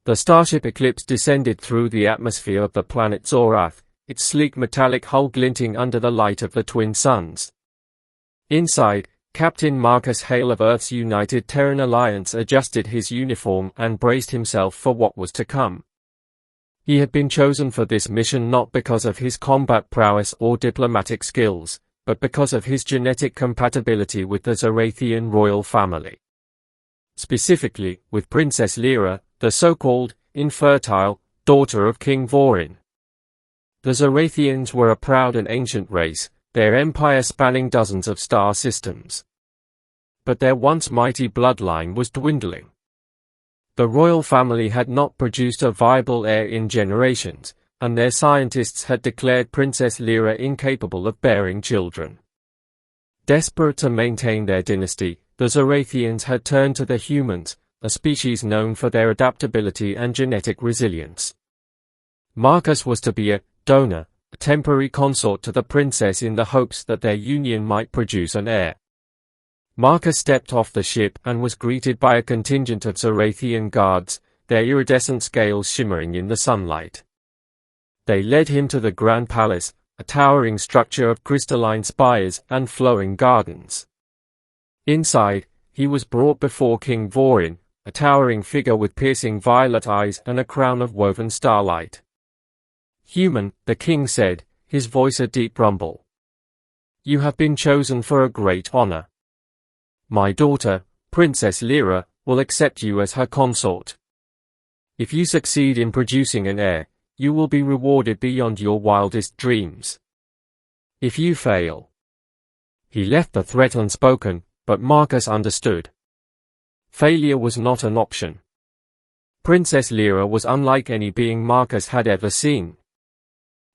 The starship Eclipse descended through the atmosphere of the planet Zorath, its sleek metallic hull glinting under the light of the twin suns. Inside, Captain Marcus Hale of Earth's United Terran Alliance adjusted his uniform and braced himself for what was to come. He had been chosen for this mission not because of his combat prowess or diplomatic skills, but because of his genetic compatibility with the Zorathian royal family. Specifically, with Princess Lira, the so-called Infertile daughter of King Vorin. The Zorathians were a proud and ancient race, their empire spanning dozens of star systems. But their once mighty bloodline was dwindling. The royal family had not produced a viable heir in generations, and their scientists had declared Princess Lira incapable of bearing children. Desperate to maintain their dynasty, the Zorathians had turned to the humans, a species known for their adaptability and genetic resilience. Marcus was to be a donor, a temporary consort to the princess in the hopes that their union might produce an heir. Marcus stepped off the ship and was greeted by a contingent of Zorathian guards, their iridescent scales shimmering in the sunlight. They led him to the Grand Palace, a towering structure of crystalline spires and flowing gardens. Inside, he was brought before King Vorin, a towering figure with piercing violet eyes and a crown of woven starlight. "Human," the king said, his voice a deep rumble. "You have been chosen for a great honor. My daughter, Princess Lira, will accept you as her consort. If you succeed in producing an heir, you will be rewarded beyond your wildest dreams. If you fail..." He left the threat unspoken, but Marcus understood. Failure was not an option. Princess Lira was unlike any being Marcus had ever seen.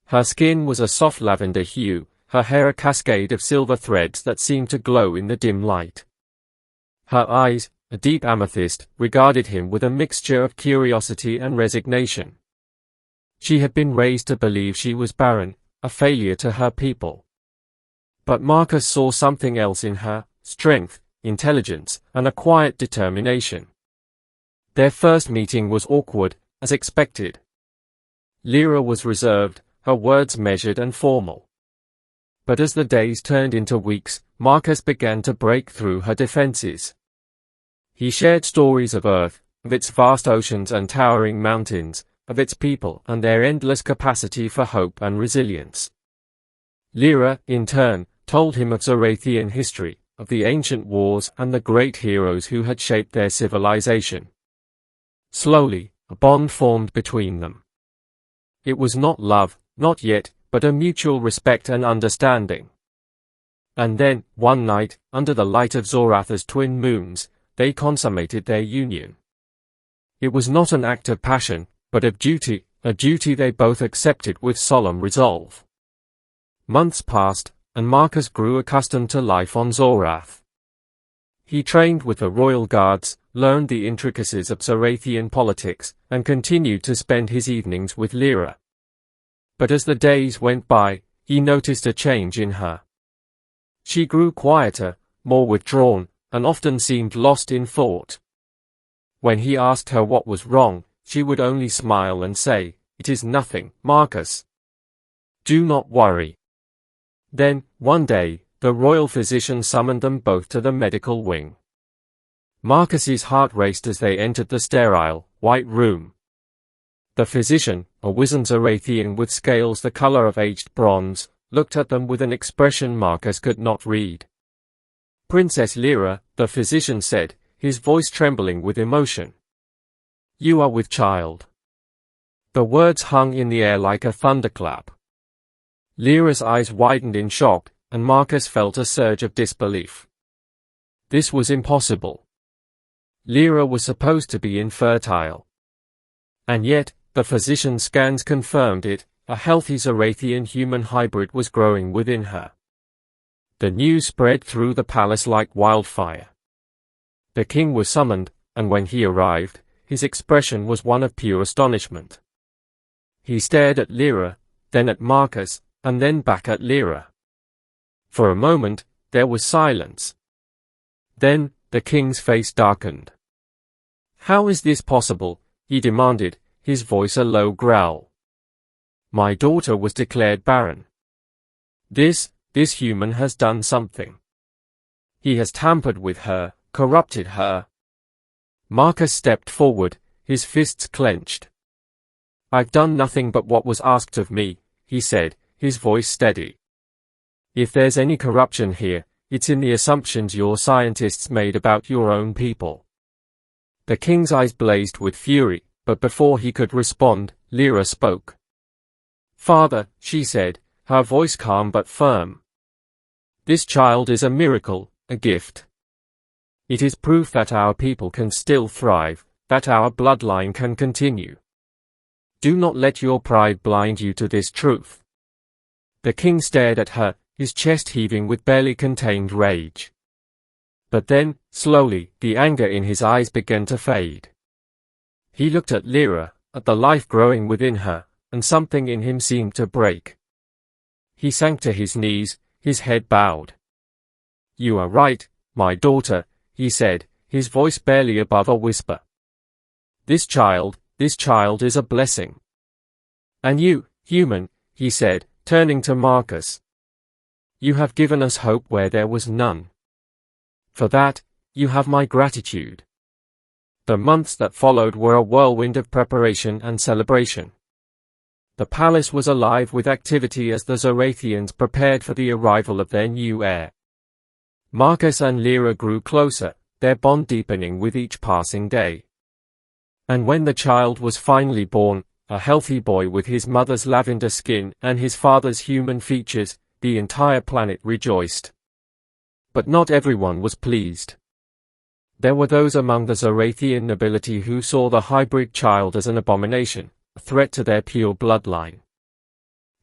Her skin was a soft lavender hue, her hair a cascade of silver threads that seemed to glow in the dim light. Her eyes, a deep amethyst, regarded him with a mixture of curiosity and resignation. She had been raised to believe she was barren, a failure to her people. But Marcus saw something else in her: strength, intelligence, and a quiet determination. Their first meeting was awkward, as expected. Lira was reserved, her words measured and formal. But as the days turned into weeks, Marcus began to break through her defenses. He shared stories of Earth, of its vast oceans and towering mountains, of its people and their endless capacity for hope and resilience. Lira, in turn, told him of Zorathian history, of the ancient wars and the great heroes who had shaped their civilization. Slowly, a bond formed between them. It was not love, not yet, but a mutual respect and understanding. And then, one night, under the light of Zorath's twin moons, they consummated their union. It was not an act of passion, but of duty, a duty they both accepted with solemn resolve. Months passed, and Marcus grew accustomed to life on Zorath. He trained with the royal guards, learned the intricacies of Zorathian politics, and continued to spend his evenings with Lira. But as the days went by, he noticed a change in her. She grew quieter, more withdrawn, and often seemed lost in thought. When he asked her what was wrong, she would only smile and say, "It is nothing, Marcus. Do not worry." Then, one day, the royal physician summoned them both to the medical wing. Marcus's heart raced as they entered the sterile, white room. The physician, a wizened Zorathian with scales the color of aged bronze, looked at them with an expression Marcus could not read. "Princess Lira," the physician said, his voice trembling with emotion. "You are with child." The words hung in the air like a thunderclap. Lira's eyes widened in shock, and Marcus felt a surge of disbelief. This was impossible. Lira was supposed to be infertile. And yet, the physician's scans confirmed it, a healthy Zorathian human hybrid was growing within her. The news spread through the palace like wildfire. The king was summoned, and when he arrived, his expression was one of pure astonishment. He stared at Lira, then at Marcus, and then back at Lira. For a moment, there was silence. Then, the king's face darkened. "How is this possible?" he demanded, his voice a low growl. My daughter was declared barren. This human has done something. He has tampered with her, corrupted her. Marcus stepped forward, his fists clenched. I've done nothing but what was asked of me, he said, his voice steady. If there's any corruption here, it's in the assumptions your scientists made about your own people. The king's eyes blazed with fury, but before he could respond, Lira spoke. Father, she said, her voice calm but firm. This child is a miracle, a gift. It is proof that our people can still thrive, that our bloodline can continue. Do not let your pride blind you to this truth. The king stared at her, his chest heaving with barely contained rage. But then, slowly, the anger in his eyes began to fade. He looked at Lira, at the life growing within her, and something in him seemed to break. He sank to his knees, his head bowed. You are right, my daughter, he said, his voice barely above a whisper. This child is a blessing. And you, human, he said, turning to Marcus. You have given us hope where there was none. For that, you have my gratitude. The months that followed were a whirlwind of preparation and celebration. The palace was alive with activity as the Zorathians prepared for the arrival of their new heir. Marcus and Lira grew closer, their bond deepening with each passing day. And when the child was finally born, a healthy boy with his mother's lavender skin and his father's human features, the entire planet rejoiced. But not everyone was pleased. There were those among the Zorathian nobility who saw the hybrid child as an abomination, a threat to their pure bloodline.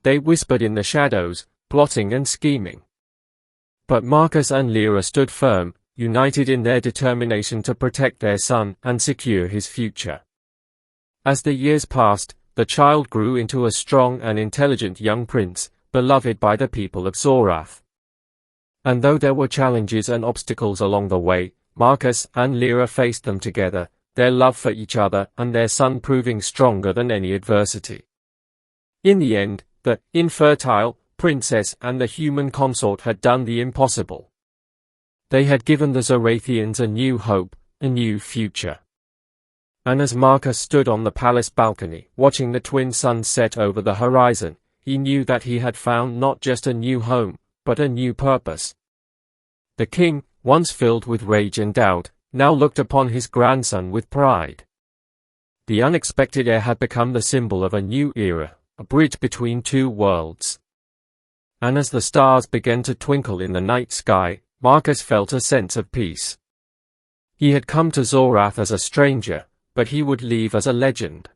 They whispered in the shadows, plotting and scheming. But Marcus and Lira stood firm, united in their determination to protect their son and secure his future. As the years passed, the child grew into a strong and intelligent young prince, beloved by the people of Zorath. And though there were challenges and obstacles along the way, Marcus and Lira faced them together, their love for each other and their son proving stronger than any adversity. In the end, the infertile princess and the human consort had done the impossible. They had given the Zorathians a new hope, a new future. And as Marcus stood on the palace balcony, watching the twin suns set over the horizon, he knew that he had found not just a new home, but a new purpose. The king, once filled with rage and doubt, now looked upon his grandson with pride. The unexpected heir had become the symbol of a new era, a bridge between two worlds. And as the stars began to twinkle in the night sky, Marcus felt a sense of peace. He had come to Zorath as a stranger, but he would leave as a legend.